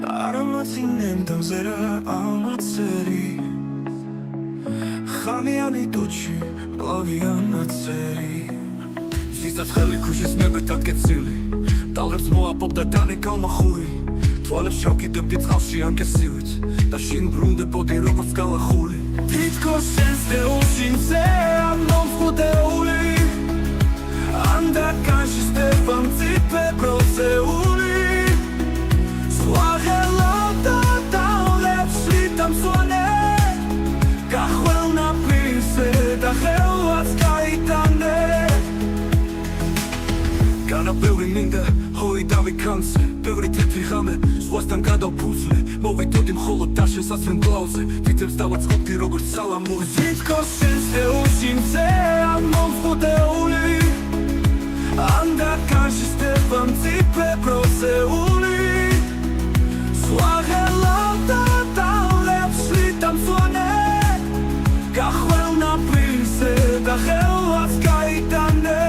Aromaținem danzera amațării Xamiani duci, blaviana țării Zisa txeli kușis mebetat kețili Dalebs moapop da dane kalma xuri Tvaleb šauki dăb dit xalși am kesilit Da šin brunde podi robot skala xuli Titko šenste ušin se am nom fude uli Anda kaši Stefan cipe proce uli Slahela da lepši tam suane Ka hvel napise da helvac kajtane Kana ბევრი მინდა ჰოი დავიქანცე ბევრი თეთრი ხამე ზღვასთან გადავფუძნე მოვიდოდი მხოლოდ დაშესასვენ გლავზე თითებს დავაწყობდი როგორც სალამური თითქოს შენს ელში მზე ამ მომხდეული анда კაში სტეფან ციფე პროცეული სვაღელა და დავლებში დამსვანე გახველნა პრინსე და ხელვას გაიტანე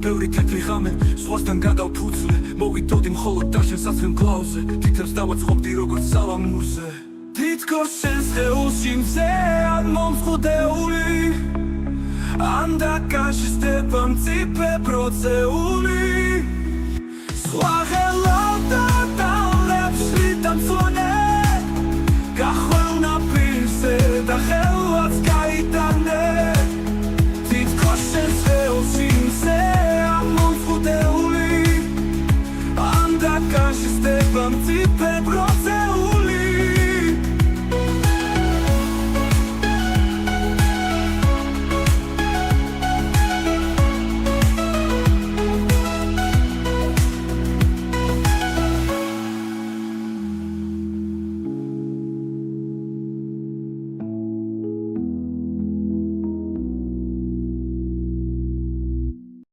ბევრი თეთრი ხამე ზღვასთან გადავფუძნე მოვიდოდი მხოლოდ დაშესასვენ გლავზე თითებს დავაწყობდი როგორც სალამურზე თითქოს შენს ხეულში მზე არ მომხდეული анда კაში სტეფან ციფე პროცეული სხვა ხელავდა დავლებში დამსვანე